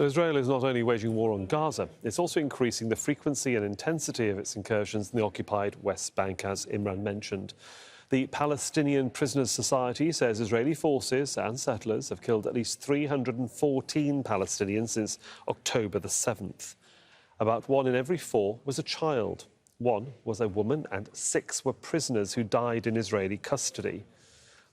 Israel is not only waging war on Gaza, it's also increasing the frequency and intensity of its incursions in the occupied West Bank, as Imran mentioned. The Palestinian Prisoners Society says Israeli forces and settlers have killed at least 314 Palestinians since October the 7th. About 1 in every 4 was a child. 1 was a woman and 6 were prisoners who died in Israeli custody.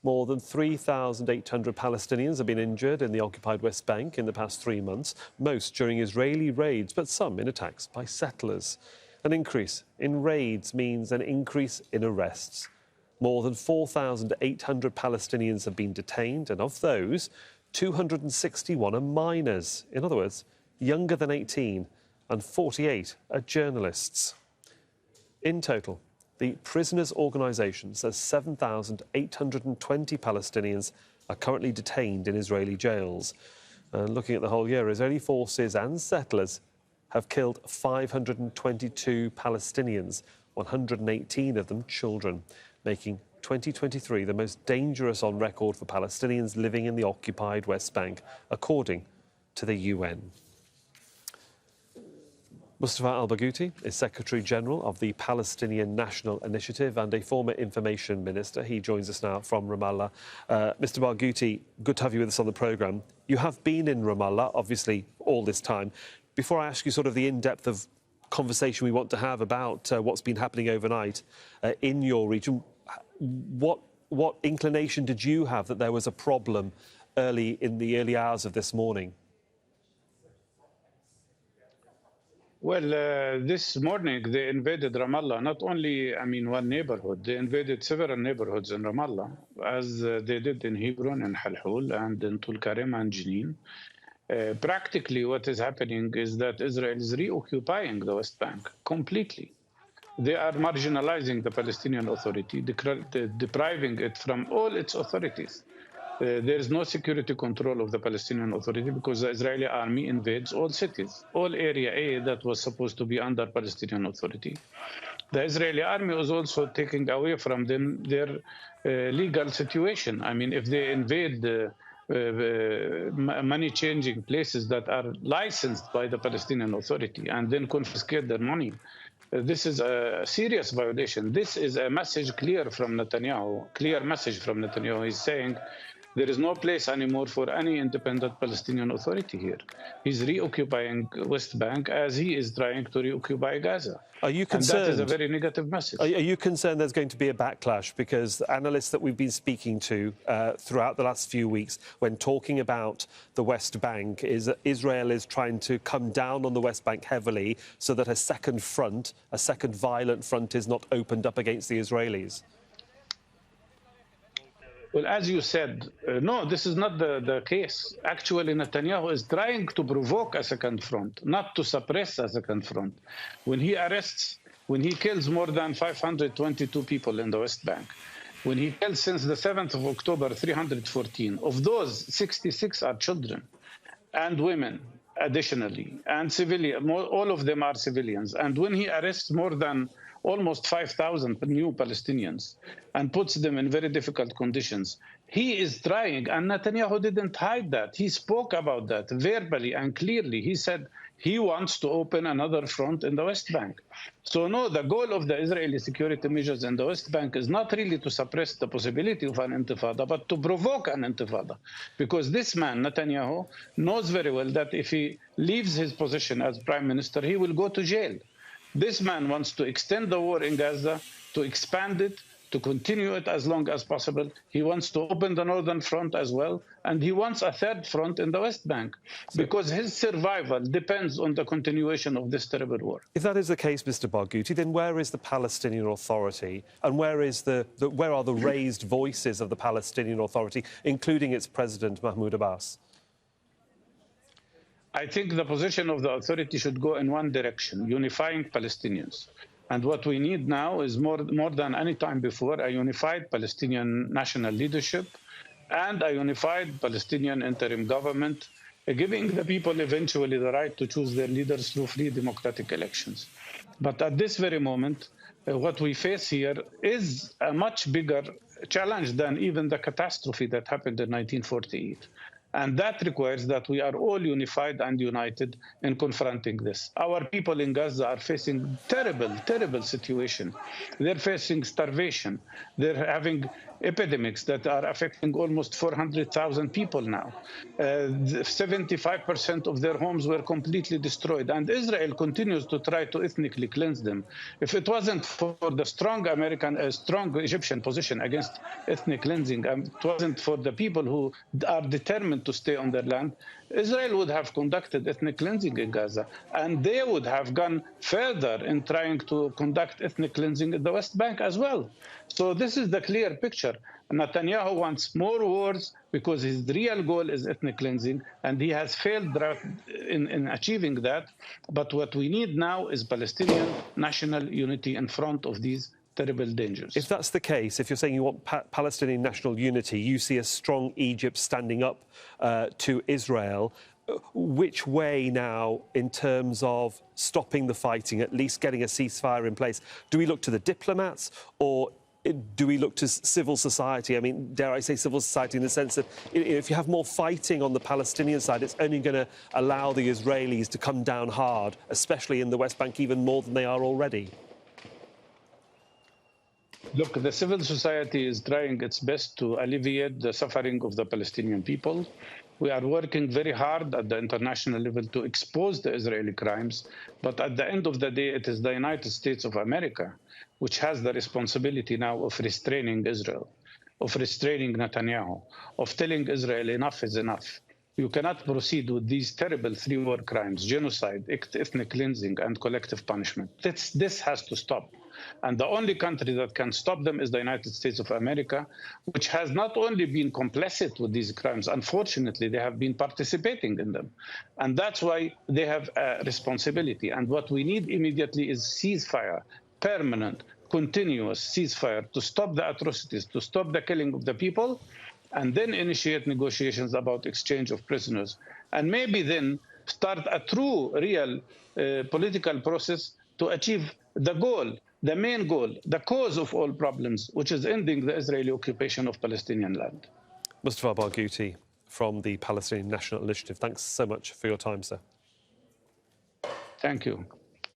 More than 3,800 Palestinians have been injured in the occupied West Bank in the past 3 months, most during Israeli raids, but some in attacks by settlers. An increase in raids means an increase in arrests. More than 4,800 Palestinians have been detained, and of those, 261 are minors, in other words, younger than 18, and 48 are journalists. In total, the Prisoners' Organisation says 7,820 Palestinians are currently detained in Israeli jails. And looking at the whole year, Israeli forces and settlers have killed 522 Palestinians, 118 of them children, making 2023 the most dangerous on record for Palestinians living in the occupied West Bank, according to the UN. Mustafa Barghouti is Secretary General of the Palestinian National Initiative and a former information minister. He joins us now from Ramallah. Mr. Barghouti, good to have you with us on the programme. You have been in Ramallah, obviously, all this time. Before I ask you sort of the in-depth of conversation we want to have about what's been happening overnight in your region, what inclination did you have that there was a problem in the early hours of this morning? Well, this morning they invaded Ramallah, not only, one neighborhood. They invaded several neighborhoods in Ramallah, as they did in Hebron and Halhul and in Tulkarem and Jenin. Practically what is happening is that Israel is reoccupying the West Bank completely. They are marginalising the Palestinian Authority, depriving it from all its authorities. There is no security control of the Palestinian Authority because the Israeli army invades all cities, all Area A that was supposed to be under Palestinian Authority. The Israeli army was also taking away from them their legal situation. If they invade money-changing places that are licensed by the Palestinian Authority and then confiscate their money, this is a serious violation. This is a message clear from Netanyahu, He's saying there is no place anymore for any independent Palestinian Authority here. He's reoccupying West Bank as he is trying to reoccupy Gaza. Are you concerned? And that is a very negative message. Are you concerned there's going to be a backlash? Because analysts that we've been speaking to throughout the last few weeks, when talking about the West Bank, is that Israel is trying to come down on the West Bank heavily so that a second violent front is not opened up against the Israelis. Well, as you said, no, this is not the case. Actually, Netanyahu is trying to provoke a second front, not to suppress a second front. When he kills more than 522 people in the West Bank, when he kills since the 7th of October 314, of those 66 are children and women additionally, and civilian, all of them are civilians. And when he arrests more than almost 5,000 new Palestinians and puts them in very difficult conditions, he is trying, and Netanyahu didn't hide that. He spoke about that verbally and clearly. He said he wants to open another front in the West Bank. So no, the goal of the Israeli security measures in the West Bank is not really to suppress the possibility of an intifada, but to provoke an intifada. Because this man, Netanyahu, knows very well that if he leaves his position as prime minister, he will go to jail. This man wants to extend the war in Gaza, to expand it, to continue it as long as possible. He wants to open the northern front as well, and he wants a third front in the West Bank, because his survival depends on the continuation of this terrible war. If that is the case, Mr. Barghouti, then where is the Palestinian Authority, and where are the raised voices of the Palestinian Authority, including its president, Mahmoud Abbas? I think the position of the authority should go in one direction, unifying Palestinians. And what we need now is more than any time before, a unified Palestinian national leadership and a unified Palestinian interim government, giving the people eventually the right to choose their leaders through free democratic elections. But at this very moment, what we face here is a much bigger challenge than even the catastrophe that happened in 1948. And that requires that we are all unified and united in confronting this. Our people in Gaza are facing terrible, terrible situation. They're facing starvation. They're having epidemics that are affecting almost 400,000 people now. 75% of their homes were completely destroyed. And Israel continues to try to ethnically cleanse them. If it wasn't for the strong strong Egyptian position against ethnic cleansing, it wasn't for the people who are determined to stay on their land, Israel would have conducted ethnic cleansing in Gaza. And they would have gone further in trying to conduct ethnic cleansing in the West Bank as well. So this is the clear picture. Netanyahu wants more wars because his real goal is ethnic cleansing, and he has failed in achieving that. But what we need now is Palestinian national unity in front of these terrible dangers. If that's the case, if you're saying you want Palestinian national unity, you see a strong Egypt standing up to Israel. Which way now in terms of stopping the fighting, at least getting a ceasefire in place? Do we look to the diplomats, or do we look to civil society? I mean, dare I say civil society in the sense that if you have more fighting on the Palestinian side, it's only going to allow the Israelis to come down hard, especially in the West Bank, even more than they are already. Look, the civil society is trying its best to alleviate the suffering of the Palestinian people. We are working very hard at the international level to expose the Israeli crimes. But at the end of the day, it is the United States of America which has the responsibility now of restraining Israel, of restraining Netanyahu, of telling Israel enough is enough. You cannot proceed with these terrible three-war crimes: genocide, ethnic cleansing, and collective punishment. This has to stop. And the only country that can stop them is the United States of America, which has not only been complicit with these crimes, unfortunately, they have been participating in them. And that's why they have a responsibility. And what we need immediately is ceasefire, permanent, continuous ceasefire to stop the atrocities, to stop the killing of the people, and then initiate negotiations about exchange of prisoners. And maybe then start a true, real political process to achieve the goal, the main goal, the cause of all problems, which is ending the Israeli occupation of Palestinian land. Mustafa Barghouti from the Palestinian National Initiative. Thanks so much for your time, sir. Thank you.